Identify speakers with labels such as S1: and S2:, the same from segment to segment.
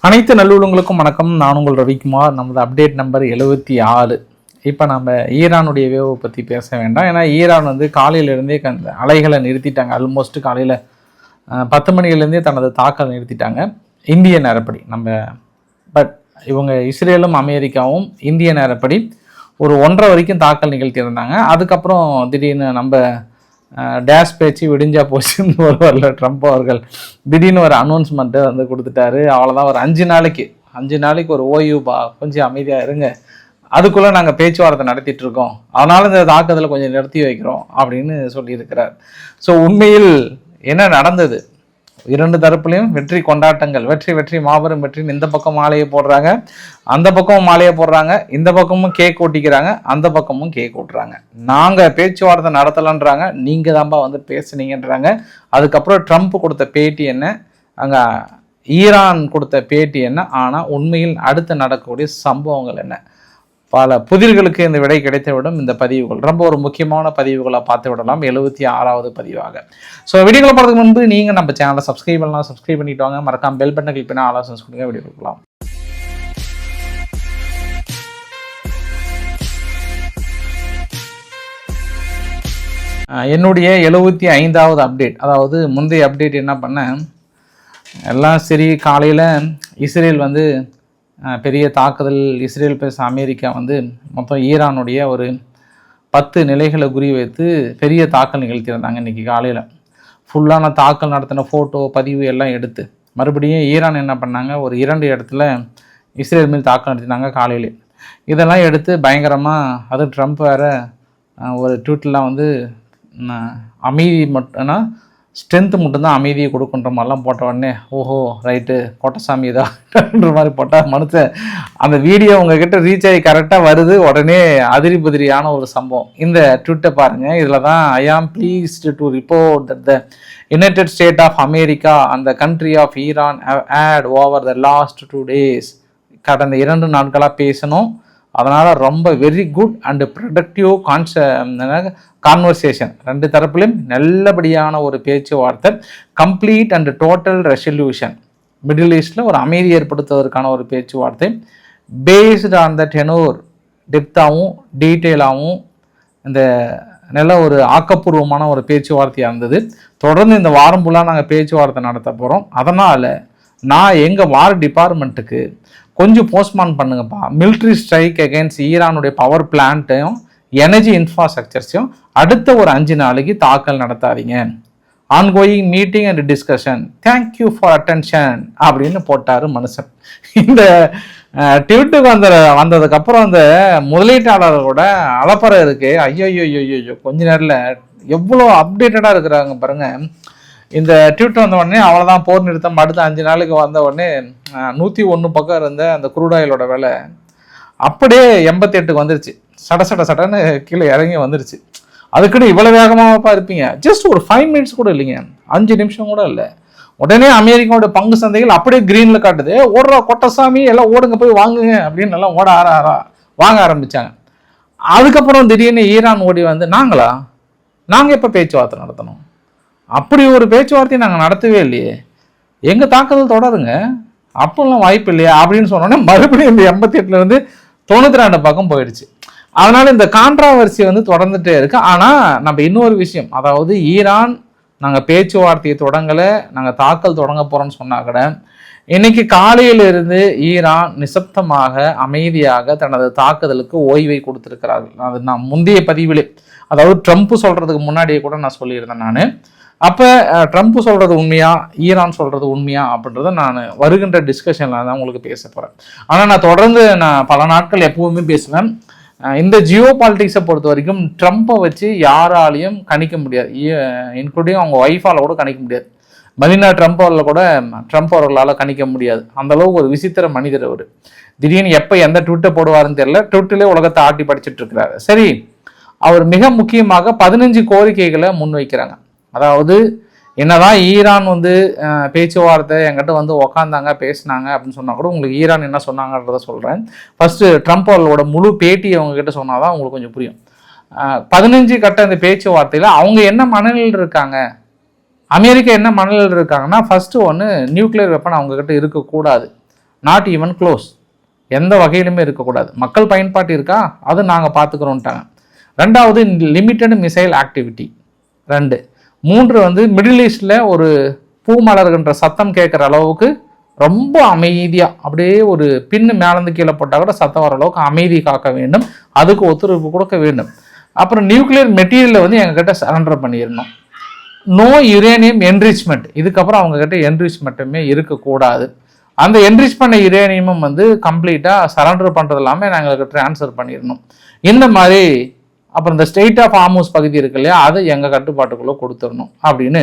S1: அனைத்து நல்லுள்ளங்களுக்கும் வணக்கம். நான் உங்கள் ரவிக்குமார். நமது அப்டேட் நம்பர் 76. இப்போ நம்ம ஈரானுடைய வேவை பற்றி பேச வேண்டாம். ஏன்னா ஈரான் வந்து காலையிலேருந்தே அந்த அலைகளை நிறுத்திட்டாங்க. ஆல்மோஸ்ட் காலையில் 10 மணிலேருந்தே தனது தாக்கல் நிறுத்திட்டாங்க இந்திய நேரப்படி. பட் இவங்க இஸ்ரேலும் அமெரிக்காவும் இந்திய நேரப்படி ஒரு 1:30 வரைக்கும் தாக்கல் நிகழ்த்தியிருந்தாங்க. அதுக்கப்புறம் திடீர்னு நம்ம டேஷ் பேச்சு விடிஞ்சா போச்சுன்னு வருவார்ல ட்ரம்ப் அவர்கள், திடீர்னு ஒரு அனௌன்ஸ்மெண்ட்டை வந்து கொடுத்துட்டாரு. அவ்வளோதான், ஒரு 5 நாளைக்கு ஒரு ஓய்வுபா, கொஞ்சம் அமைதியாக இருங்க, அதுக்குள்ளே நாங்கள் பேச்சுவார்த்தை நடத்திட்டு இருக்கோம், அதனால இந்த தாக்குதலை கொஞ்சம் நிறுத்தி வைக்கிறோம் அப்படின்னு சொல்லியிருக்கிறார். ஸோ உண்மையில் என்ன நடந்தது? 2 தரப்புலையும் வெற்றி கொண்டாட்டங்கள், வெற்றி மாபெரும் வெற்றின்னு இந்த பக்கம் மாலையை போடுறாங்க, அந்த பக்கமும் மாலையை போடுறாங்க, இந்த பக்கமும் கேக் ஓட்டிக்கிறாங்க, அந்த பக்கமும் கேக் ஓட்டுறாங்க. நாங்கள் பேச்சுவார்த்தை நடத்தலைன்றாங்க, நீங்கள் தான்ப்பா வந்து பேசுனீங்கன்றாங்க. அதுக்கப்புறம் ட்ரம்ப் கொடுத்த பேட்டி என்ன, அங்கே ஈரான் கொடுத்த பேட்டி என்ன, ஆனால் உண்மையில் அடுத்து நடக்கக்கூடிய சம்பவங்கள் என்ன? பல புதிர்களுக்கு இந்த விடை கிடைத்துவிடும். இந்த பதிவுகள் ரொம்ப ஒரு முக்கியமான பதிவுகளை பார்த்து விடலாம். 76வது பதிவாக. ஸோ வீடியோக்களை போகிறதுக்கு முன்பு நீங்கள் நம்ம சேனலை சப்ஸ்கிரைப் பண்ணலாம், சப்ஸ்கிரைப் பண்ணிட்டு வாங்க. மறக்காம பெல் பட்டனை கிளிக் பண்ணி ஆலோசனை கொடுங்க. வீடியோ கொடுக்கலாம். என்னுடைய 75வது அப்டேட், அதாவது முந்தைய அப்டேட் என்ன பண்ணேன், எல்லாம் சரி. காலையில் இஸ்ரேல் வந்து பெரிய தாக்குதல், இஸ்ரேல் பேச அமெரிக்கா வந்து மொத்தம் ஈரானுடைய ஒரு 10 நிலைகளை குறி வைத்து பெரிய தாக்கல் நிகழ்த்தியிருந்தாங்க. இன்றைக்கி காலையில் ஃபுல்லான தாக்கல் நடத்தின ஃபோட்டோ பதிவு எல்லாம் எடுத்து மறுபடியும் ஈரான் என்ன பண்ணாங்க, ஒரு 2 இடத்துல இஸ்ரேல் மீது தாக்கல் நடத்தினாங்க காலையில். இதெல்லாம் எடுத்து பயங்கரமாக, அது ட்ரம்ப் வேறு ஒரு ட்வீட்லாம் வந்து அமைதி மட்டும்னா ஸ்ட்ரென்த்து மட்டும்தான் அமைதியை கொடுக்குன்ற மாதிரிலாம் போட்ட உடனே, ஓஹோ ரைட்டு கோட்டசாமி இதான்ற மாதிரி போட்டால் மனுஷன் அந்த வீடியோ உங்ககிட்ட ரீச் ஆகி கரெக்டாக வருது. உடனே அதிரி புதிரியான ஒரு சம்பவம். இந்த ட்விட்டை பாருங்கள். இதில் தான், I am pleased to report that the United State of America and the country of Iran have had over the last 2 days. கடந்த 2 நாட்களாக பேசணும். அதனால் ரொம்ப very good and productive conversation. 2 தரப்புலையும் நல்லபடியான ஒரு பேச்சுவார்த்தை, complete and total resolution, middle ஈஸ்டில் ஒரு அமைதி ஏற்படுத்துவதற்கான ஒரு பேச்சுவார்த்தை, பேஸ்டு ஆன் த டெனோர், டெப்த்தாகவும் டீட்டெயிலாகவும் இந்த நல்ல ஒரு ஆக்கப்பூர்வமான ஒரு பேச்சுவார்த்தையாக இருந்தது. தொடர்ந்து இந்த வாரம் ஃபுல்லாக நாங்கள் பேச்சுவார்த்தை நடத்த போகிறோம். அதனால் நான் எங்கள் வார் டிபார்ட்மெண்ட்டுக்கு கொஞ்சம் போஸ்ட்மான் பண்ணுங்கப்பா, மிலிட்ரி ஸ்ட்ரைக் அகேன்ஸ்ட் ஈரானுடைய பவர் பிளான்ட்டையும் எனர்ஜி இன்ஃப்ராஸ்ட்ரக்சர்ஸையும் அடுத்த ஒரு 5 நாளைக்கு தாக்கல் நடத்தாதீங்க. Ongoing meeting and discussion, thank you for attention அப்படின்னு போட்டார் மனுஷன். இந்த ட்விட்டுக்கு வந்ததுக்கப்புறம் அந்த முதலீட்டாளர்களோட அலப்பறை இருக்கு. ஐயோ கொஞ்ச நேரில் எவ்வளோ அப்டேட்டடாக இருக்கிறாங்க பாருங்கள். இந்த ட்வீட் வந்த உடனே அவ்வளோதான், போர் நிறுத்தம் அடுத்த 5 நாளுக்கு வந்த உடனே 101 பக்கம் இருந்த அந்த குரூடாயிலோட விலை அப்படியே 88க்கு வந்துருச்சு. சடன்னு கீழே இறங்கி வந்துருச்சு. அதுக்குன்னு இவ்வளோ வேகமாகப்பா இருப்பீங்க? ஜஸ்ட் ஒரு 5 மினிட்ஸ் கூட இல்லைங்க, 5 நிமிஷம் கூட இல்லை. உடனே அமெரிக்காவோட பங்கு சந்தைகள் அப்படியே கிரீனில் காட்டுது. ஓடுறா கொட்டசாமி, எல்லாம் ஓடுங்க போய் வாங்குங்க அப்படின்னு எல்லாம் வாங்க ஆரம்பித்தாங்க. அதுக்கப்புறம் திடீர்னு ஈரான் ஓடி வந்து, நாங்கள் எப்போ பேச்சுவார்த்தை நடத்தணும்? அப்படி ஒரு பேச்சுவார்த்தையை நாங்கள் நடத்தவே இல்லையே, எங்கள் தாக்குதல் தொடருங்க, அப்போல்லாம் வாய்ப்பு இல்லையா அப்படின்னு சொன்னோன்னே மறுபடியும் இந்த 88லேருந்து 92 பக்கம் போயிடுச்சு. அதனால் இந்த கான்ட்ராவர்சி வந்து தொடர்ந்துட்டே இருக்கு. ஆனால் நம்ம இன்னொரு விஷயம், அதாவது ஈரான் நாங்கள் பேச்சுவார்த்தையை தொடங்கலை, நாங்கள் தாக்கல் தொடங்க போகிறோம்னு சொன்னா கூட, இன்னைக்கு காலையிலிருந்து ஈரான் நிசப்தமாக அமைதியாக தனது தாக்குதலுக்கு ஓய்வை கொடுத்திருக்கிறார்கள். அது நான் முந்தைய பதிவிலே, அதாவது ட்ரம்ப் சொல்றதுக்கு முன்னாடியே கூட நான் சொல்லியிருந்தேன். நான் அப்போ ட்ரம்ப் சொல்கிறது உண்மையா, ஈரான் சொல்கிறது உண்மையா அப்படின்றத நான் வருகின்ற டிஸ்கஷனில் தான் உங்களுக்கு பேச போகிறேன். ஆனால் நான் தொடர்ந்து பல நாட்கள் எப்பவுமே பேசுவேன். இந்த ஜியோ பாலிட்டிக்ஸை பொறுத்த வரைக்கும் ட்ரம்ப்பை வச்சு யாராலையும் கணிக்க முடியாது, இன்க்ளூடிங் அவங்க ஒய்ஃபால் கூட கணிக்க முடியாது. மெலினா ட்ரம்ப் அவர்களால் கணிக்க முடியாது. அந்தளவுக்கு ஒரு விசித்திர மனிதர் அவர். திடீர்னு எப்போ எந்த ட்விட்டை போடுவாருன்னு தெரியல, ட்விட்டிலே உலகத்தை ஆட்டி படிச்சுட்டு இருக்கிறாரு. சரி, அவர் மிக முக்கியமாக 15 கோரிக்கைகளை முன்வைக்கிறாங்க. அதாவது என்னதான் ஈரான் வந்து பேச்சுவார்த்தை என்கிட்ட வந்து உக்காந்தாங்க பேசினாங்க அப்படின்னு சொன்னால் கூட உங்களுக்கு ஈரான் என்ன சொன்னாங்கன்றத சொல்கிறேன். ஃபஸ்ட்டு ட்ரம்ப் அவர்களோட முழு பேட்டியை அவங்ககிட்ட சொன்னால் தான் உங்களுக்கு கொஞ்சம் புரியும். 15 கட்ட இந்த பேச்சுவார்த்தையில் அவங்க என்ன மனநிலையில் இருக்காங்க, அமெரிக்கா என்ன மனநிலையில் இருக்காங்கன்னா, ஃபஸ்ட்டு ஒன்று, நியூக்ளியர் வெப்பன் அவங்கக்கிட்ட இருக்கக்கூடாது. நாட் ஈவன் க்ளோஸ், எந்த வகையிலுமே இருக்கக்கூடாது. மக்கள் பயன்பாட்டு இருக்கா, அது நாங்கள் பார்த்துக்கிறோன்ட்டாங்க. ரெண்டாவது லிமிட்டட் மிசைல் ஆக்டிவிட்டி 2. 3 வந்து மிடில் ஈஸ்டில் ஒரு பூ மலர்கின்ற சத்தம் கேட்குற அளவுக்கு ரொம்ப அமைதியாக, அப்படியே ஒரு பின்னு மேலேருந்து கீழே போட்டால் கூட சத்தம் வர அளவுக்கு அமைதி காக்க வேண்டும், அதுக்கு ஒத்துழைப்பு கொடுக்க வேண்டும். அப்புறம் நியூக்ளியர் மெட்டீரியலை வந்து எங்ககிட்ட சரண்டர் பண்ணிடணும். நோ யுரேனியம் என்ரிச்மெண்ட், இதுக்கப்புறம் அவங்கக்கிட்ட என்ரிச்மெண்ட்டுமே இருக்கக்கூடாது. அந்த என்ரிச் பண்ண யுரேனியமும் வந்து கம்ப்ளீட்டாக சரண்டர் பண்ணுறது இல்லாமல் நாங்களுக்கு ட்ரான்ஸ்ஃபர் பண்ணிடணும். இந்த மாதிரி அப்புறம் இந்த ஸ்டேட் ஆஃப் ஹார்மூஸ் பகுதி இருக்கு இல்லையா, அதை எங்கள் கட்டுப்பாட்டுக்குள்ளே கொடுத்துடணும் அப்படின்னு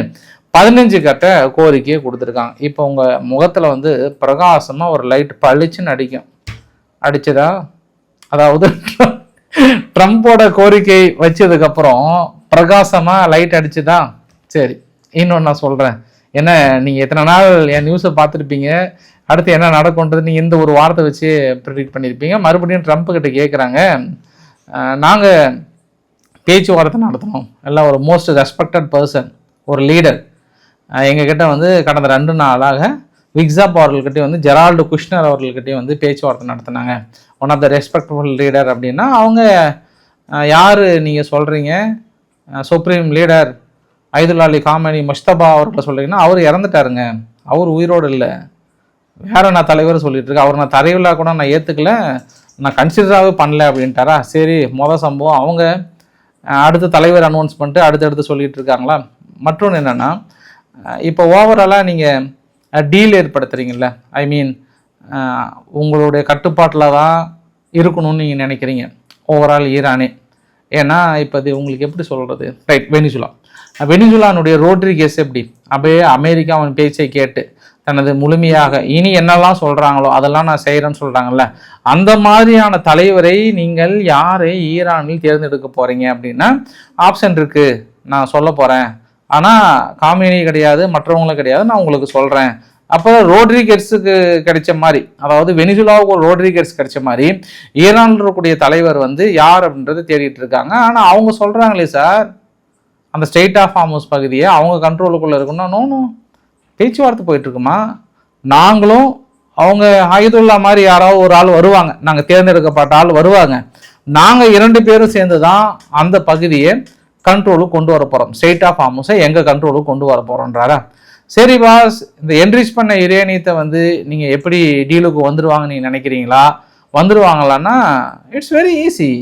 S1: 15 கட்ட கோரிக்கையை கொடுத்துருக்காங்க. இப்போ உங்கள் முகத்தில் வந்து பிரகாசமாக ஒரு லைட் பளிச்சுன்னு அடிக்கும், அடிச்சதா? அதாவது ட்ரம்ப்போட கோரிக்கை வச்சதுக்கப்புறம் பிரகாசமாக லைட் அடிச்சுதா? சரி, இன்னொன்று நான் சொல்கிறேன். என்ன, நீங்கள் எத்தனை நாள் என் நியூஸை பார்த்துருப்பீங்க, அடுத்து என்ன நடக்கும்ன்றது நீங்கள் இந்த ஒரு வாரத்தை வச்சு ப்ரிடிக்ட் பண்ணியிருப்பீங்க. மறுபடியும் ட்ரம்ப்புக்கிட்ட கேட்குறாங்க, நாங்கள் பேச்சுவார்த்தை நடத்தணும், எல்லாம் ஒரு மோஸ்ட் ரெஸ்பெக்டட் பர்சன், ஒரு லீடர் எங்ககிட்ட வந்து கடந்த 2 நாளாக விக்ஸாப் அவர்கள்கிட்டே வந்து ஜெரால்டு குஷ்னர் அவர்கள்கிட்டே வந்து பேச்சுவார்த்தை நடத்தினாங்க. One of the respectable leader அப்படின்னா அவங்க யார் நீங்கள் சொல்கிறீங்க? Supreme leader Ayatollah Ali Khamenei Mustafa அவர்களை சொல்கிறீங்கன்னா அவர் இறந்துட்டாருங்க, அவர் உயிரோடு இல்லை, வேற நான் தலைவர் சொல்லிட்டு இருக்கேன், அவர் நான் தலைவராக கூட நான் ஏற்றுக்கல, நான் கன்சிடராகவே பண்ணல அப்படின்ட்டாரா? சரி, சம்பவம் அவங்க அடுத்த தலைவர் அனௌன்ஸ் பண்ணிட்டு அடுத்தடுத்து சொல்லிட்டு இருக்காங்களா? மற்றொன்று என்னென்னா, இப்போ ஓவராலாக நீங்கள் டீல் ஏற்படுத்துகிறீங்கள, ஐ மீன் உங்களுடைய கட்டுப்பாட்டில் தான் இருக்கணும்னு நீங்கள் நினைக்கிறீங்க ஓவரால் ஈரானே. ஏன்னா இப்போ அது உங்களுக்கு எப்படி சொல்கிறது, ரைட், வெனிசுலானுடைய ரோட்ரிகஸ் எப்படி அப்படியே அமெரிக்காவின் பேச்சை கேட்டு தனது முழுமையாக இனி என்னெல்லாம் சொல்கிறாங்களோ அதெல்லாம் நான் செய்கிறேன்னு சொல்கிறாங்கல்ல, அந்த மாதிரியான தலைவரை நீங்கள் யாரை ஈரானில் தேர்ந்தெடுக்க போகிறீங்க அப்படின்னா ஆப்ஷன் இருக்குது, நான் சொல்ல போகிறேன், ஆனால் காமினி கிடையாது, மற்றவங்களும் கிடையாது, நான் உங்களுக்கு சொல்கிறேன். அப்போ ரோட்ரிகஸுக்கு கிடைச்ச மாதிரி, அதாவது வெனிசுலாவுக்கு ஒரு ரோட்ரிகஸ் கிடைச்ச மாதிரி ஈரானில் இருக்கக்கூடிய தலைவர் வந்து யார் அப்படின்றது தேடிட்டு இருக்காங்க. ஆனால் அவங்க சொல்கிறாங்களே சார், அந்த ஸ்டேட் ஆஃப் ஹார்மூஸ் பகுதியை அவங்க கண்ட்ரோலுக்குள்ளே இருக்குன்னா நோனோ பேச்சுவார்த்தை போயிட்டுருக்குமா, நாங்களும் அவங்க ஆயுதுல்லா மாதிரி யாராவது ஒரு ஆள் வருவாங்க, நாங்கள் தேர்ந்தெடுக்கப்பட்ட ஆள் வருவாங்க, நாங்கள் 2 பேரும் சேர்ந்து தான் அந்த பகுதியை கண்ட்ரோலுக்கு கொண்டு வர போகிறோம், ஸ்டேட் ஆஃப் ஹார்மூஸை எங்கள் கண்ட்ரோலுக்கு கொண்டு வர போகிறோன்றாரா? சரி பாஸ், இந்த என்ரிச் பண்ண யுரேனியத்தை வந்து நீங்கள் எப்படி டீலுக்கு வந்துடுவாங்க நீங்கள் நினைக்கிறீங்களா? வந்துடுவாங்களான்னா இட்ஸ் வெரி ஈஸி,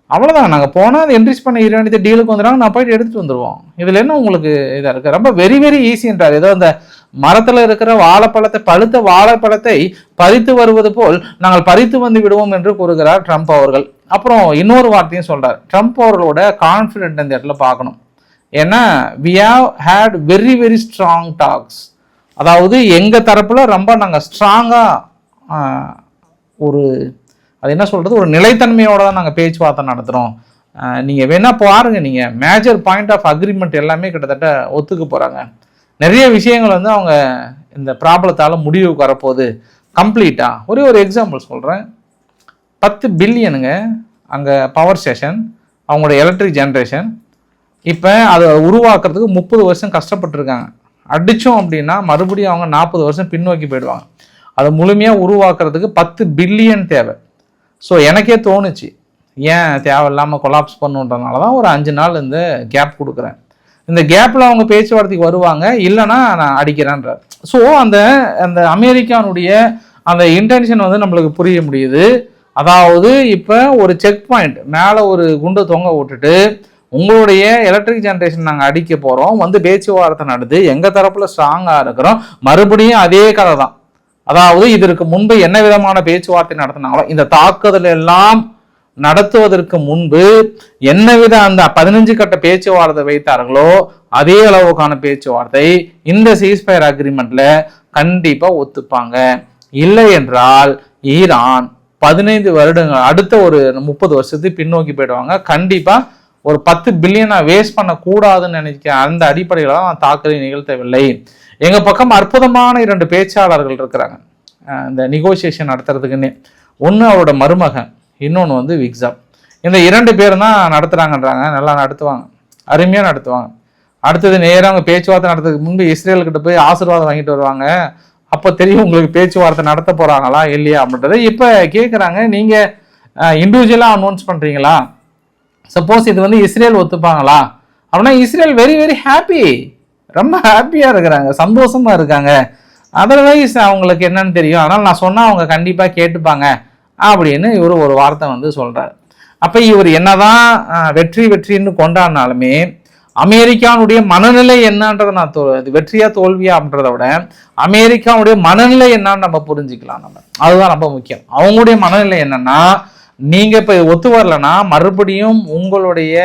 S1: அவ்வளோதான். நாங்கள் போனால் அது என்ரிச் பண்ண யுரேனியத்தை டீலுக்கு வந்துடுவாங்க, நான் போயிட்டு எடுத்துகிட்டு வந்துடுவோம். இதில் என்ன உங்களுக்கு இதாக இருக்குது? ரொம்ப வெரி வெரி ஈஸின்றார். ஏதோ அந்த மரத்தில் இருக்கிற வாழைப்பழத்தை, பழுத்த வாழைப்பழத்தை பறித்து வருவது போல் நாங்கள் பறித்து வந்து விடுவோம் என்று கூறுகிறார் ட்ரம்ப் அவர்கள். அப்புறம் இன்னொரு வார்த்தையும் சொல்கிறார். ட்ரம்ப் அவர்களோட கான்ஃபிடென்ட் இந்த இடத்துல பார்க்கணும். ஏன்னா we have had very very strong talks, அதாவது எங்கள் தரப்பில் ரொம்ப நாங்கள் ஸ்ட்ராங்காக ஒரு அது என்ன சொல்கிறது, ஒரு நிலைத்தன்மையோடு தான் நாங்கள் பேச்சுவார்த்தை நடத்துகிறோம். நீங்கள் வேணால் பாருங்கள், நீங்கள் மேஜர் பாயிண்ட் ஆஃப் அக்ரிமெண்ட் எல்லாமே கிட்டத்தட்ட ஒத்துக்க போகிறாங்க. நிறைய விஷயங்கள் வந்து அவங்க இந்த ப்ராப்ளத்தால் முடிவுக்கு வரப்போகுது கம்ப்ளீட்டாக. ஒரே ஒரு எக்ஸாம்பிள் சொல்கிறேன். 10 பில்லியனுங்க அங்கே பவர் ஸ்டேஷன், அவங்களோட எலக்ட்ரிக் ஜென்ரேஷன். இப்போ அதை உருவாக்குறதுக்கு 30 வருஷம் கஷ்டப்பட்டுருக்காங்க. அடித்தோம் அப்படின்னா மறுபடியும் அவங்க 40 வருஷம் பின்னோக்கி போயிடுவாங்க. அதை முழுமையாக உருவாக்குறதுக்கு 10 பில்லியன் தேவை. ஸோ எனக்கே தோணுச்சு, ஏன் தேவையில்லாமல் கொலாப்ஸ் பண்ணுன்றதுனால தான் ஒரு 5 நாள் இந்த கேப் கொடுக்குறேன். இந்த கேப்பில் அவங்க பேச்சுவார்த்தைக்கு வருவாங்க, இல்லைன்னா நான் அடிக்கிறேன்றார். ஸோ அந்த அந்த அமெரிக்கானுடைய அந்த இன்டென்ஷன் வந்து நம்மளுக்கு புரிய முடியுது. அதாவது இப்போ ஒரு செக் பாயிண்ட் மேலே ஒரு குண்டை தொங்க விட்டுட்டு உங்களுடைய எலக்ட்ரிக் ஜென்ரேஷன் நாங்கள் அடிக்க போகிறோம், வந்து பேச்சுவார்த்தை நடந்து எங்கள் தரப்பில் ஸ்ட்ராங்காக இருக்கிறோம், மறுபடியும் அதே கதை தான். அதாவது இதற்கு முன்பு என்ன விதமான பேச்சுவார்த்தை நடத்தினாங்களோ, இந்த தாக்குதல் எல்லாம் நடத்துவதற்கு முன்பு என்னவித அந்த 15 கட்ட பேச்சுவார்த்தை வைத்தார்களோ அதே அளவுக்கான பேச்சுவார்த்தை இந்த சீஸ்ஃபயர் அக்ரிமெண்ட்ல கண்டிப்பா ஒத்துப்பாங்க. இல்லை என்றால் ஈரான் 15 வருடங்கள் அடுத்த ஒரு 30 வருஷத்துக்கு பின்னோக்கி போயிடுவாங்க. கண்டிப்பா ஒரு 10 பில்லியனை வேஸ்ட் பண்ணக்கூடாதுன்னு நினைக்கிறேன். அந்த அடிப்படையில் தான் தாக்குதலை நிகழ்த்தவில்லை. எங்க பக்கம் அற்புதமான 2 பேச்சாளர்கள் இருக்கிறாங்க இந்த நெகோசியேஷன் நடத்துறதுக்குன்னு. ஒன்று அவரோட மருமகன், இன்னொன்று வந்து விக்ஸாப். இந்த 2 பேர் தான் நடத்துகிறாங்கன்றாங்க. நல்லா நடத்துவாங்க, அருமையாக நடத்துவாங்க. அடுத்தது நேராக அவங்க பேச்சுவார்த்தை நடத்துறதுக்கு முன்பு இஸ்ரேல்கிட்ட போய் ஆசீர்வாதம் வாங்கிட்டு வருவாங்க. அப்போ தெரியும் உங்களுக்கு பேச்சுவார்த்தை நடத்த போகிறாங்களா இல்லையா அப்படின்றத. இப்போ கேட்குறாங்க, நீங்கள் இண்டிவிஜுவலாக அனௌன்ஸ் பண்ணுறீங்களா? சப்போஸ் இது வந்து இஸ்ரேல் ஒத்துப்பாங்களா அப்படின்னா இஸ்ரேல் வெரி வெரி ஹாப்பி, ரொம்ப ஹாப்பியாக இருக்கிறாங்க, சந்தோஷமாக இருக்காங்க. அதர்வைஸ் அவங்களுக்கு என்னன்னு தெரியும், ஆனால் நான் சொன்னால் அவங்க கண்டிப்பாக கேட்டுப்பாங்க அப்படின்னு இவர் ஒரு வார்த்தை வந்து சொல்கிறார். அப்போ இவர் என்னதான் வெற்றின்னு கொண்டாடினாலுமே அமெரிக்காவுடைய மனநிலை என்னன்றதை நான் வெற்றியா தோல்வியா அப்படின்றத விட அமெரிக்காவுடைய மனநிலை என்னன்னு நம்ம புரிஞ்சுக்கலாம். அதுதான் ரொம்ப முக்கியம். அவங்களுடைய மனநிலை என்னன்னா, நீங்க இப்ப ஒத்து வரலன்னா மறுபடியும் உங்களுடைய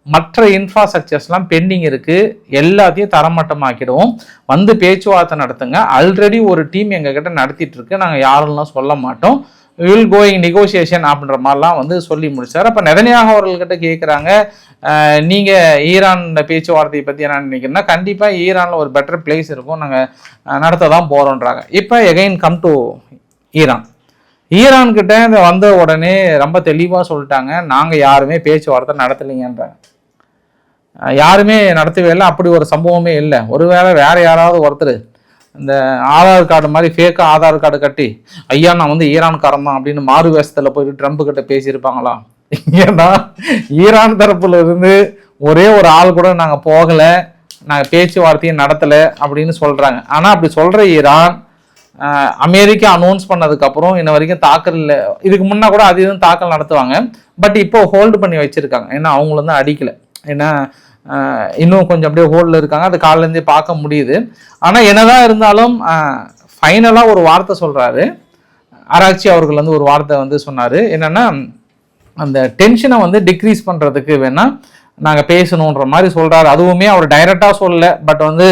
S1: மற்ற இன்ஃப்ராஸ்ட்ரக்சர்ஸ்லாம் பெண்டிங் இருக்கு, எல்லாத்தையும் தரமட்டமாக்கிடுவோம், வந்து பேச்சுவார்த்தை நடத்துங்க. ஆல்ரெடி ஒரு டீம் எங்ககிட்ட நடத்திட்டு இருக்கு, நாங்கள் யாருன்னா சொல்ல மாட்டோம், வில் கோயிங் நெகோசியேஷன் அப்படின்ற மாதிரிலாம் வந்து சொல்லி முடிச்சார். அப்போ நெதன்யாகு அவர்கள்கிட்ட கேட்குறாங்க, நீங்கள் ஈரான் பேச்சுவார்த்தையை பற்றி என்ன நினைக்கிறீங்கன்னா, கண்டிப்பாக ஈரானில் ஒரு பெட்டர் பிளேஸ் இருக்கும், நாங்கள் நடத்த தான் போகிறோன்றாங்க. இப்போ எகைன் கம் டு ஈரான்கிட்ட இந்த வந்த உடனே ரொம்ப தெளிவாக சொல்லிட்டாங்க, நாங்கள் யாருமே பேச்சுவார்த்தை நடத்தலைங்கன்றாங்க. யாருமே நடத்தவே இல்லை, அப்படி ஒரு சம்பவமே இல்லை. ஒருவேளை வேற யாராவது ஒருத்தர் இந்த ஆதார் கார்டு மாதிரி ஃபேக்காக ஆதார் கார்டு கட்டி ஐயா நான் வந்து ஈரான்காரன் தான் அப்படின்னு மாறு வேஷத்தில் போயிட்டு ட்ரம்ப் கிட்ட பேசியிருப்பாங்களா? ஏன்னா ஈரான் தரப்புல இருந்து ஒரே ஒரு ஆள் கூட நாங்கள் போகலை, நாங்கள் பேச்சுவார்த்தையும் நடத்தலை அப்படின்னு சொல்கிறாங்க. ஆனால் அப்படி சொல்கிற ஈரான் அமெரிக்கா அனௌன்ஸ் பண்ணதுக்கப்புறம் இன்ன வரைக்கும் தாக்கல் இல்லை. இதுக்கு முன்னா கூட அது இதுவும் தாக்கல் நடத்துவாங்க, பட் இப்போ ஹோல்டு பண்ணி வச்சுருக்காங்க. ஏன்னா அவங்கள வந்து அடிக்கலை, ஏன்னா இன்னும் கொஞ்சம் அப்படியே ஹோல்டில் இருக்காங்க, அது காலிலேருந்தே பார்க்க முடியுது. ஆனால் என்னதான் இருந்தாலும் ஃபைனலாக ஒரு வார்த்தை சொல்கிறாரு ஆராய்ச்சி அவர்கள் வந்து ஒரு வார்த்தை வந்து சொன்னார். என்னென்னா, அந்த டென்ஷனை வந்து டிக்ரீஸ் பண்ணுறதுக்கு வேணால் நாங்கள் பேசணுன்ற மாதிரி சொல்கிறாரு. அதுவுமே அவர் டைரெக்டாக சொல்லலை, பட் வந்து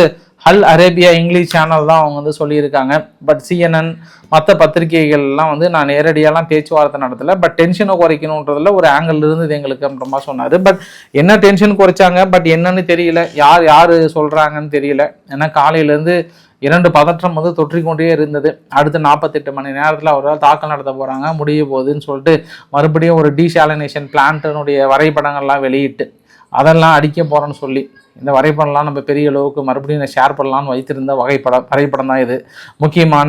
S1: அல் அரேபியா இங்கிலீஷ் சேனல் தான் அவங்க வந்து சொல்லியிருக்காங்க. பட் CNN மற்ற பத்திரிகைகள்லாம் வந்து நான் நேரடியாலாம் பேச்சுவார்த்தை நடத்தலை, பட் டென்ஷனை குறைக்கணுன்றதுல ஒரு ஆங்கிள் இருந்தது எங்களுக்கு அப்படின்ற மாதிரி சொன்னார். பட் என்ன டென்ஷன் குறைச்சாங்க, பட் என்னன்னு தெரியல, யார் சொல்கிறாங்கன்னு தெரியல. ஏன்னா காலையிலேருந்து 2 பதற்றம் வந்து தொற்றிக்கொண்டே இருந்தது. அடுத்த 48 மணி நேரத்தில் அவரால் தாக்கல் நடத்த போகிறாங்க, முடிய போகுதுன்னு சொல்லிட்டு மறுபடியும் ஒரு டீசாலினேஷன் பிளான்ட்டினுடைய வரைபடங்கள்லாம் வெளியிட்டு அதெல்லாம் அடிக்க போகிறோன்னு சொல்லி இந்த வரைபடம்லாம் நம்ம பெரிய அளவுக்கு மறுபடியும் ஷேர் பண்ணலான்னு வைத்திருந்த வரைபடம் தான் இது. முக்கியமான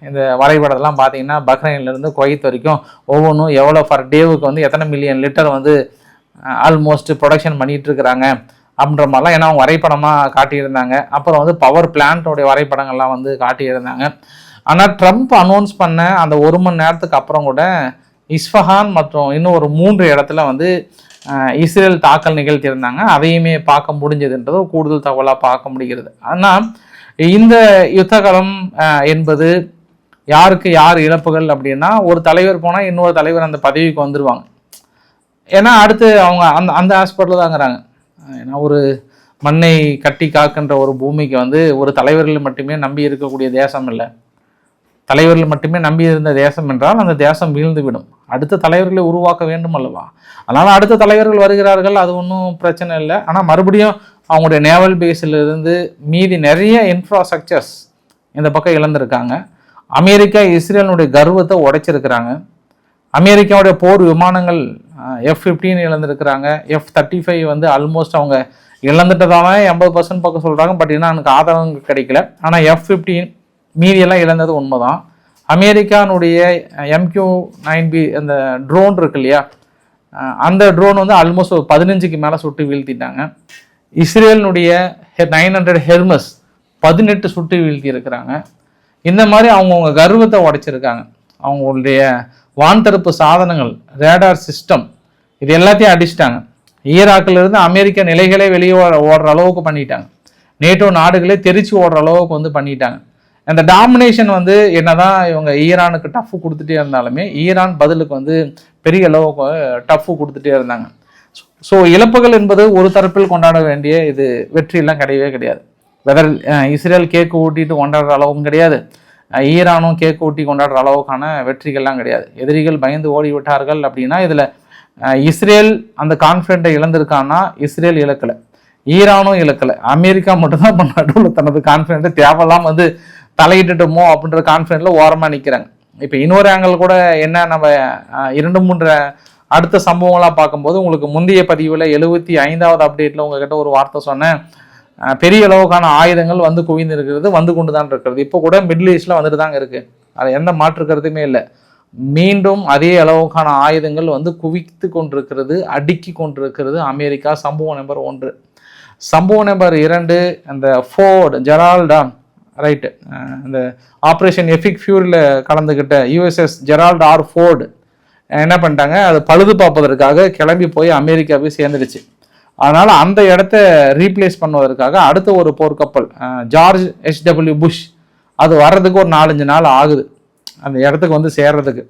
S1: இந்த வரைபடத்தெல்லாம் பார்த்தீங்கன்னா பஹ்ரைன்லேருந்து குவைத் வரைக்கும் ஒவ்வொன்றும் எவ்வளோ ஃபர் டேவுக்கு வந்து எத்தனை மில்லியன் லிட்டர் வந்து ஆல்மோஸ்ட் ப்ரொடக்ஷன் பண்ணிகிட்டு இருக்கிறாங்க அப்படின்ற மாதிரிலாம் ஏன்னா அவங்க வரைபடமாக காட்டியிருந்தாங்க. அப்புறம் வந்து பவர் பிளான்ட்டோடைய வரைபடங்கள்லாம் வந்து காட்டியிருந்தாங்க. ஆனால் ட்ரம்ப் அனௌன்ஸ் பண்ண அந்த 1 மணி நேரத்துக்கு அப்புறம் கூட இஸ்ஃபஹான் மற்றும் இன்னும் ஒரு 3 இடத்துல வந்து இஸ்ரேல் தாக்கல் நிகழ்த்தியிருந்தாங்க. அதையுமே பார்க்க முடிஞ்சதுன்றது கூடுதல் தகவலாக பார்க்க முடிகிறது. ஆனால் இந்த யுத்தகலம் என்பது யாருக்கு யார் இழப்புகள் அப்படின்னா, ஒரு தலைவர் போனால் இன்னொரு தலைவர் அந்த பதவிக்கு வந்துடுவாங்க. ஏன்னா அடுத்து அவங்க அந்த ஹாஸ்பிட்டலில் தாங்கிறாங்க. ஏன்னா ஒரு மண்ணை கட்டி காக்கின்ற ஒரு பூமிக்கு வந்து ஒரு தலைவர்கள் மட்டுமே நம்பி இருக்கக்கூடிய தேசம் இல்லை. தலைவர்கள் மட்டுமே நம்பி இருந்த தேசம் என்றால் அந்த தேசம் வீழ்ந்துவிடும். அடுத்த தலைவர்களை உருவாக்க வேண்டும் அல்லவா? அதனால் அடுத்த தலைவர்கள் வருகிறார்கள், அது ஒன்றும் பிரச்சனை இல்லை. ஆனால் மறுபடியும் அவங்களுடைய நேவல் பேஸில் இருந்து மீதி நிறைய இன்ஃப்ராஸ்ட்ரக்சர்ஸ் இந்த பக்கம் இழந்திருக்காங்க. அமெரிக்கா இஸ்ரேலுடைய கர்வத்தை உடைச்சிருக்கிறாங்க. அமெரிக்காவுடைய போர் விமானங்கள் F-15 இழந்திருக்கிறாங்க. F-35 வந்து ஆல்மோஸ்ட் அவங்க இழந்துட்டதால 80% பக்கம் சொல்கிறாங்க. பட் இன்னும் எனக்கு ஆதாரம் கிடைக்கல. ஆனால் F-15 மீதியெல்லாம் இழந்தது உண்மைதான். அமெரிக்கானுடைய MQ-9B அந்த ட்ரோன் இருக்கு இல்லையா, அந்த ட்ரோன் வந்து ஆல்மோஸ்ட் 15க்கு மேலே சுட்டு வீழ்த்திட்டாங்க. இஸ்ரேலினுடைய 900 ஹெர்மஸ் 18 சுட்டு வீழ்த்தி இருக்கிறாங்க. இந்த மாதிரி அவங்கவுங்க கர்வத்தை உடைச்சிருக்காங்க. அவங்களுடைய வான்தடுப்பு சாதனங்கள், ரேடார் சிஸ்டம், இது எல்லாத்தையும் அடிச்சிட்டாங்க. ஈராக்கிலிருந்து அமெரிக்க நிலைகளே வெளியே ஓடுற அளவுக்கு பண்ணிட்டாங்க. நேட்டோ நாடுகளே தெரிச்சு ஓடுற அளவுக்கு வந்து பண்ணிட்டாங்க. அந்த டாமினேஷன் வந்து என்னதான் இவங்க ஈரானுக்கு டஃப் கொடுத்துட்டே இருந்தாலுமே ஈரான் பதிலுக்கு வந்து பெரிய அளவுக்கு டஃப் கொடுத்துட்டே இருந்தாங்க. ஸோ இழப்புகள் என்பது ஒரு தரப்பில் கொண்டாட வேண்டிய இது வெற்றியெல்லாம் கிடையவே கிடையாது. வெதர் இஸ்ரேல் கேக்கு ஊட்டிட்டு கொண்டாடுற அளவும் கிடையாது, ஈரானும் கேக்கு ஊட்டி கொண்டாடுற அளவுக்கான வெற்றிகள்லாம் கிடையாது. எதிரிகள் பயந்து ஓடி விட்டார்கள் அப்படின்னா இதில் இஸ்ரேல் அந்த கான்ஃபிடென்ட்டை இழந்திருக்கான்னா இஸ்ரேல் இழக்கலை, ஈரானும் இழக்கலை, அமெரிக்கா மட்டும்தான் இப்போ நடுவில் தனது கான்ஃபிடென்ட்டை தேவையெல்லாம் வந்து தலையிட்டுட்டோமோ அப்படின்ற கான்ஃபிடென்ட்ல ஓரமாக நிற்கிறாங்க. இப்போ இன்னொரு ஆங்கிள் கூட என்ன, நம்ம 2-3 அடுத்த சம்பவங்களாக பார்க்கும்போது உங்களுக்கு முந்தைய பதிவில் 75வது அப்டேட்டில் உங்ககிட்ட ஒரு வார்த்தை சொன்னேன். பெரிய அளவுக்கான ஆயுதங்கள் வந்து குவிந்து இருக்கிறது, வந்து கொண்டு தான் இருக்கிறது. இப்போ கூட மிடில் ஈஸ்ட்ல வந்துட்டு தாங்க இருக்கு, அது எந்த மாற்று கருத்துமே இல்லை. மீண்டும் அதே அளவுக்கான ஆயுதங்கள் வந்து குவித்து கொண்டிருக்கிறது, அடுக்கி கொண்டிருக்கிறது அமெரிக்கா. சம்பவம் நம்பர் 1. சம்பவம் நம்பர் 2, அந்த ஃபோர்டு ஜெரால்டா ரைட்டு, இந்த ஆப்ரேஷன் எஃபிக் ஃபியூரியில் கலந்துக்கிட்ட USS ஜெரால்ட் ஆர் ஃபோர்டு என்ன பண்ணிட்டாங்க, அது பழுது பார்ப்பதற்காக கிளம்பி போய் அமெரிக்காவே சேர்ந்துடுச்சு. அதனால் அந்த இடத்த ரீப்ளேஸ் பண்ணுவதற்காக அடுத்த ஒரு போர்க்கப்பல் ஜார்ஜ் HW புஷ் அது வர்றதுக்கு ஒரு 4-5 நாள் ஆகுது அந்த இடத்துக்கு வந்து சேர்றதுக்கு.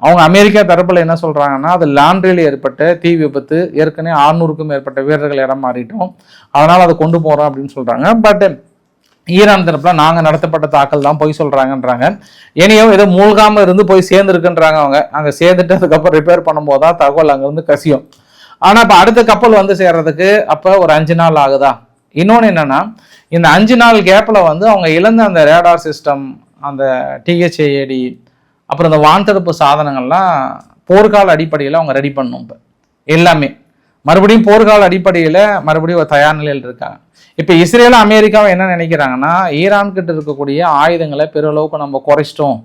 S1: அவங்க அமெரிக்கா தரப்பில் என்ன சொல்கிறாங்கன்னா, அது லாண்ட்ரியில் ஏற்பட்ட தீ விபத்து, ஏற்கனவே 600க்கும் மேற்பட்ட வீரர்கள் இடம் மாறிட்டோம், அதனால் அதை கொண்டு போகிறோம் அப்படின்னு சொல்கிறாங்க. பட் ஈரான் தரப்பில் நாங்கள் நடத்தப்பட்ட தாக்கல் தான் போய் சொல்கிறாங்கன்றாங்க. இனியும் ஏதோ மூழ்காமல் இருந்து போய் சேர்ந்துருக்குன்றாங்க. அவங்க அங்கே சேர்ந்துட்டு அதுக்கப்புறம் ரிப்பேர் பண்ணும்போது தான் தகவல் அங்கேருந்து கசியும். ஆனால் இப்போ அடுத்த கப்பல் வந்து சேர்றதுக்கு அப்போ ஒரு 5 நாள் ஆகுதா. இன்னொன்று என்னென்னா, இந்த 5 நாள் கேப்பில் வந்து அவங்க இழந்த அந்த ரேடார் சிஸ்டம், அந்த THAAD, அப்புறம் இந்த வான்தடுப்பு சாதனங்கள்லாம் போர்க்கால அடிப்படையில் அவங்க ரெடி பண்ணணும். இப்போ எல்லாமே மறுபடியும் போர்க்கால அடிப்படையில் மறுபடியும் ஒரு தயார் நிலையில் இருக்காங்க. இப்போ இஸ்ரேல் அமெரிக்காவை என்ன நினைக்கிறாங்கன்னா, ஈரான் கிட்ட இருக்கக்கூடிய ஆயுதங்களை பெருளவுக்கு நம்ம குறைச்சிட்டோம்,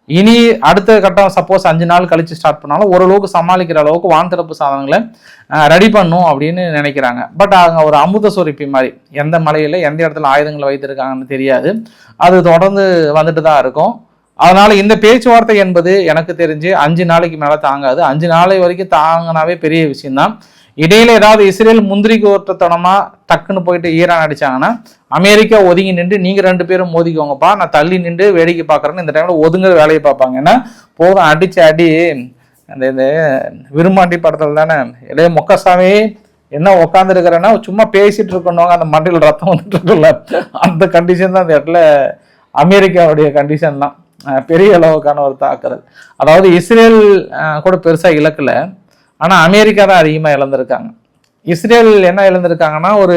S1: இனி அடுத்த கட்டம் சப்போஸ் 5 நாள் கழிச்சு ஸ்டார்ட் பண்ணாலும் ஓரளவுக்கு சமாளிக்கிற அளவுக்கு வான்தடுப்பு சாதனங்களை ரெடி பண்ணும் அப்படின்னு நினைக்கிறாங்க. பட் அவங்க ஒரு அமுத சொரிப்பி மாதிரி, எந்த மலையில் எந்த இடத்துல ஆயுதங்களை வைத்திருக்காங்கன்னு தெரியாது, அது தொடர்ந்து வந்துட்டு தான் இருக்கும். அதனால இந்த பேச்சுவார்த்தை என்பது எனக்கு தெரிஞ்சு 5 நாளைக்கு மேலே தாங்காது. 5 நாளை வரைக்கும் தாங்கினாவே பெரிய விஷயம்தான். இடையில ஏதாவது இஸ்ரேல் முந்திரி கோட்டத்தனமா டக்குன்னு போயிட்டு ஈரான் அடிச்சாங்கன்னா, அமெரிக்கா ஒதுங்கி நின்று நீங்க 2 பேரும் மோதிக்கோங்கப்பா, நான் தள்ளி நின்று வேடிக்கை பார்க்குறேன்னு இந்த டைம்ல ஒதுங்குற வேலையை பார்ப்பாங்க. ஏன்னா போதும் அடிச்சு அடி. இந்த விரும்பாண்டி படத்துல தானே இடையே மொக்கசாமி என்ன உட்காந்துருக்கிறேன்னா சும்மா பேசிட்டு இருக்கணும், அந்த மண்டையில் ரத்தம் வந்துட்டு இருக்குல்ல, அந்த கண்டிஷன் தான் அந்த இடத்துல அமெரிக்காவுடைய கண்டிஷன் தான். பெரிய அளவுக்கான ஒரு தாக்குதல். அதாவது இஸ்ரேல் கூட பெருசா இழக்கல, ஆனால் அமெரிக்கா தான் அதிகமாக இழந்திருக்காங்க. இஸ்ரேல் என்ன இழந்திருக்காங்கன்னா, ஒரு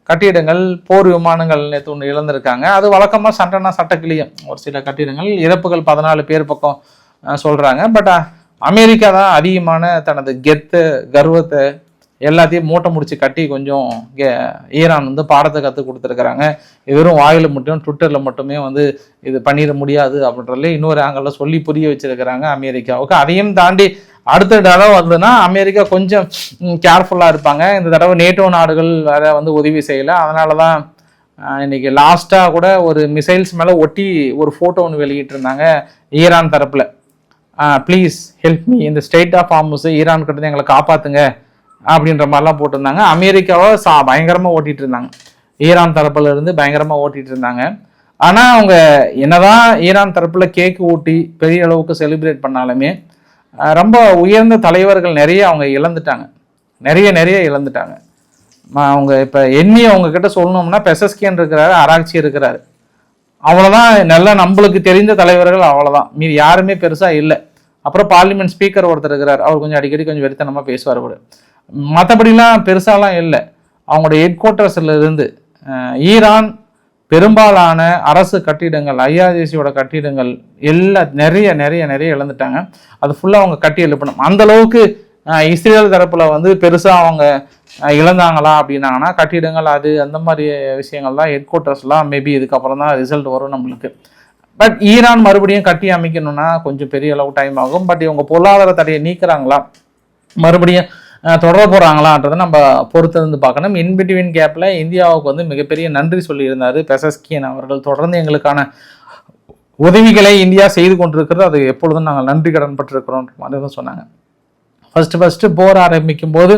S1: கட்டிடங்கள், போர் விமானங்கள் நேற்று ஒன்று இழந்திருக்காங்க. அது வழக்கமாக சண்டைனா சட்டக்கிளியும் ஒரு சில கட்டிடங்கள், இறப்புகள் 14 பேர் பக்கம் சொல்கிறாங்க. பட் அமெரிக்கா தான் அதிகமான தனது கெத்து கர்வத்தை எல்லாத்தையும் மூட்டை முடிச்சு கட்டி கொஞ்சம் ஈரான் வந்து பாடத்தை கற்றுக் கொடுத்துருக்குறாங்க. வெறும் வாயில் மட்டும் ட்விட்டரில் மட்டுமே வந்து இது பண்ணிட முடியாது அப்படின்றதுல இன்னொரு ஆங்கிளில் சொல்லி புரிய வச்சிருக்கிறாங்க அமெரிக்காவுக்கு. அதையும் தாண்டி அடுத்த தடவை வந்துன்னா அமெரிக்கா கொஞ்சம் கேர்ஃபுல்லாக இருப்பாங்க. இந்த தடவை நேட்டோ நாடுகள் வேற வந்து உதவி செய்யலை. அதனால தான் இன்னைக்கு லாஸ்ட்டாக கூட ஒரு மிசைல்ஸ் மேலே ஒட்டி ஒரு ஃபோட்டோ ஒன்று வெளியிட்டிருந்தாங்க ஈரான் தரப்பில். ப்ளீஸ் ஹெல்ப் மீ, இந்த ஸ்டேட் ஆஃப் ஹார்முஸ் ஈரான் கிட்ட எங்களை காப்பாற்றுங்க அப்படின்ற மாதிரிலாம் போட்டிருந்தாங்க. அமெரிக்காவை பயங்கரமாக ஓட்டிகிட்டு இருந்தாங்க, ஈரான் தரப்புல இருந்து பயங்கரமாக ஓட்டிகிட்டு இருந்தாங்க. ஆனால் அவங்க என்னதான் ஈரான் தரப்பில் கேக்கு ஊட்டி பெரிய அளவுக்கு செலிப்ரேட் பண்ணாலுமே ரொம்ப உயர்ந்த தலைவர்கள் நிறைய அவங்க இழந்துட்டாங்க, நிறைய இழந்துட்டாங்க. அவங்க இப்போ எண்ணி அவங்க கிட்ட சொல்லணும்னா பெசஸ்கியன் இருக்கிறாரு, அராக்சி இருக்கிறாரு, அவ்வளோதான். நல்லா நம்மளுக்கு தெரிந்த தலைவர்கள் அவ்வளோதான், மீது யாருமே பெருசாக இல்லை. அப்புறம் பார்லிமெண்ட் ஸ்பீக்கர் ஒருத்தர் இருக்கிறார், அவர் கொஞ்சம் அடிக்கடி கொஞ்சம் வெறித்தனமாக பேசுவார் கூட. மற்றபடிலாம் பெருசாலாம் இல்லை. அவங்களுடைய ஹெட் குவார்ட்டர்ஸ்ல இருந்து ஈரான் பெரும்பாலான அரசு கட்டிடங்கள், IRGC கட்டிடங்கள் எல்லாம் நிறைய இழந்துட்டாங்க. அது ஃபுல்லாக அவங்க கட்டி எழுப்பணும். அந்த அளவுக்கு இஸ்ரேல் தரப்புல வந்து பெருசாக அவங்க இழந்தாங்களா அப்படின்னாங்கன்னா, கட்டிடங்கள் அது அந்த மாதிரி விஷயங்கள் தான், ஹெட் குவார்ட்டர்ஸ்லாம் மேபி இதுக்கப்புறம் தான் ரிசல்ட் வரும் நம்மளுக்கு. பட் ஈரான் மறுபடியும் கட்டி அமைக்கணும்னா கொஞ்சம் பெரிய அளவு டைம் ஆகும். பட் இவங்க பொருளாதார தடையை நீக்கிறாங்களா, மறுபடியும் தொடர போகிறாங்களான்றதை நம்ம பொறுத்திருந்து பார்க்கணும். இன்பிட்வீன் கேப்பில் இந்தியாவுக்கு வந்து மிகப்பெரிய நன்றி சொல்லியிருந்தார் பெசஸ்கியன் அவர்கள். தொடர்ந்து எங்களுக்கான உதவிகளை இந்தியா செய்து கொண்டிருக்கிறது, அது எப்பொழுதும் நாங்கள் நன்றி கடன் பட்டிருக்கிறோன்ற மாதிரி தான் சொன்னாங்க. ஃபர்ஸ்ட் போர் ஆரம்பிக்கும் போது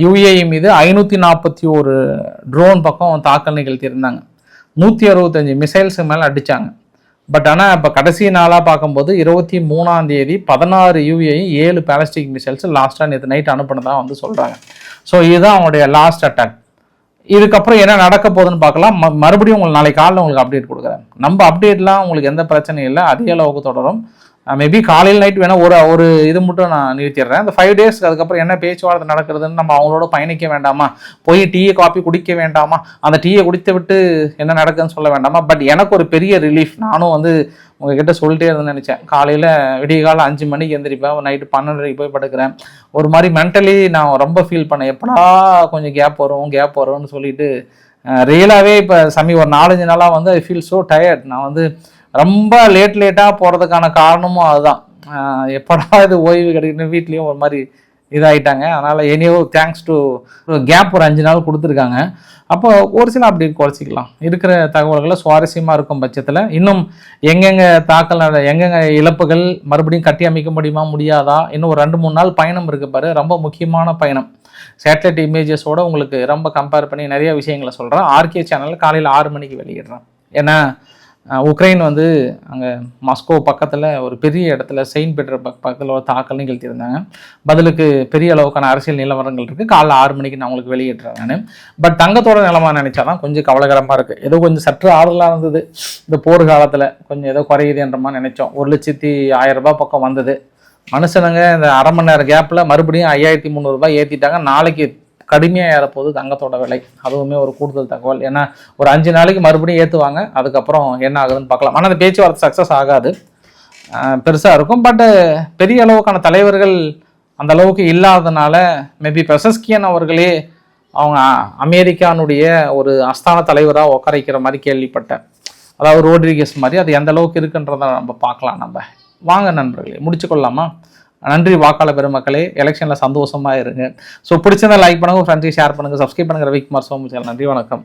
S1: UAE மீது 541 ட்ரோன் பக்கம் தாக்கல் நிகழ்த்தியிருந்தாங்க, 165 மிசைல்ஸ் மேலே அடித்தாங்க. பட் ஆனால் இப்போ கடைசி நாளாக பார்க்கும்போது 23ஆம் தேதி 16 UAE 7 பேலஸ்டிக் மிசைல்ஸ் லாஸ்ட்டாக நேற்று நைட் அனுப்பினதாக வந்து சொல்கிறாங்க. ஸோ இதுதான் அவங்களுடைய லாஸ்ட் அட்டாக். இதுக்கப்புறம் என்ன நடக்க போகுதுன்னு பார்க்கலாம். மறுபடியும் உங்களுக்கு நாளைக்கு காலையில் உங்களுக்கு அப்டேட் கொடுக்குறேன். நம்ம அப்டேட்லாம் உங்களுக்கு எந்த பிரச்சனையும் இல்லை, அதே அளவுக்கு தொடரும். மேபி காலையில் நைட் வேணால் ஒரு இது மட்டும் நான் நிறுத்திடுறேன். அந்த 5 டேஸ்க்கு அதுக்கப்புறம் என்ன பேச்சுவார்த்தை நடக்கிறதுன்னு நம்ம அவங்களோட பயணிக்க வேண்டாமா, போய் டீயை காஃபி குடிக்க வேண்டாமா, அந்த டீயை குடித்து விட்டு என்ன நடக்குதுன்னு சொல்ல வேண்டாமா. பட் எனக்கு ஒரு பெரிய ரிலீஃப், நானும் வந்து உங்ககிட்ட சொல்லிட்டே இருந்தேன்னு நினச்சேன். காலையில் விடிய காலம் 5 மணிக்கு எந்திரிப்பேன், நைட்டு 12:30 போய் படுக்கிறேன். ஒரு மாதிரி மென்டலி நான் ரொம்ப ஃபீல் பண்ணேன், எப்படா கொஞ்சம் கேப் வரும்னு சொல்லிட்டு ரியலாகவே இப்போ ஒரு 4-5 நாளாக வந்து ஐ ஃபீல் ஸோ டயர்ட். நான் வந்து ரொம்ப லேட்டாக போகிறதுக்கான காரணமும் அதுதான். எப்படா இது ஓய்வு கிடைக்கணும், வீட்லேயும் ஒரு மாதிரி இதாகிட்டாங்க. அதனால் எனியோ தேங்க்ஸ் டு கேப் ஒரு 5 நாள் கொடுத்துருக்காங்க. அப்போ ஒரு சில அப்படி குறைச்சிக்கலாம். இருக்கிற தகவல்களை சுவாரஸ்யமாக இருக்கும் பட்சத்தில் இன்னும் எங்கெங்கே எங்கெங்கே இழப்புகள் மறுபடியும் கட்டி அமைக்க முடியுமா முடியாதா, இன்னும் ஒரு 2-3 நாள் பயணம் இருக்குது பாரு, ரொம்ப முக்கியமான பயணம். சேட்டலைட் இமேஜஸோட உங்களுக்கு ரொம்ப கம்பேர் பண்ணி நிறைய விஷயங்களை சொல்கிறேன். ஆர்கே சேனலில் காலையில் 6 மணிக்கு வெளியிடுறேன். ஏன்னா உக்ரைன் வந்து அங்கே மாஸ்கோ பக்கத்தில் ஒரு பெரிய இடத்துல செயின்ட் பீட்டர்பர்க் பக்கத்தில் ஒரு தாக்கல் நிகழ்த்தியிருந்தாங்க. பதிலுக்கு பெரிய அளவுக்கான அரசியல் நிலவரங்கள் இருக்குது. காலைல 6 மணிக்கு நான் உங்களுக்கு வெளியிடுறேன் நான். பட் தங்கத்தோட நிலமா நினச்சா தான் கொஞ்சம் கவலைகரமாக இருக்குது. ஏதோ கொஞ்சம் சற்று ஆறுதலாக இருந்தது இந்த போர் காலத்தில், கொஞ்சம் ஏதோ குறையுதுன்ற மாதிரி நினச்சோம். 1,10,000 ரூபாய் பக்கம் வந்தது. மனுஷனுங்க இந்த அரை மணி நேரம் கேப்பில் மறுபடியும் 5,300 ரூபாய் ஏற்றிட்டாங்க. நாளைக்கு கடுமையாக ஏறப்போகுது தங்கத்தோட விலை. அதுவுமே ஒரு கூடுதல் தகவல். ஏன்னா ஒரு 5 நாளைக்கு மறுபடியும் ஏற்றுவாங்க. அதுக்கப்புறம் என்ன ஆகுதுன்னு பார்க்கலாம். ஆனால் அந்த பேச்சுவார்த்தை சக்ஸஸ் ஆகாது, பெருசாக இருக்கும். பட்டு பெரிய அளவுக்கான தலைவர்கள் அந்த அளவுக்கு இல்லாததுனால மேபி பெசஸ்கியன் அவர்களே அவங்க அமெரிக்கானுடைய ஒரு அஸ்தான தலைவராக உட்காரிக்கிற மாதிரி கேள்விப்பட்டேன். அதாவது ரோட்ரிகஸ் மாதிரி. அது எந்த அளவுக்கு இருக்குன்றதை நம்ம பார்க்கலாம். நம்ம வாங்க நண்பர்களே, முடிச்சுக்கொள்ளலாமா? நன்றி வாக்காளர் பெருமக்களே. எலெக்ஷனில் சந்தோஷமாக இருங்க. ஸோ பிடிச்சிருந்தா லைக் பண்ணுங்கள், ஃப்ரெண்ட்ஸுக்கு ஷேர் பண்ணுங்கள், சப்ஸ்கிரைப் பண்ணுங்கள். ரவிக்குமார் சோமு சேனல். நன்றி, வணக்கம்.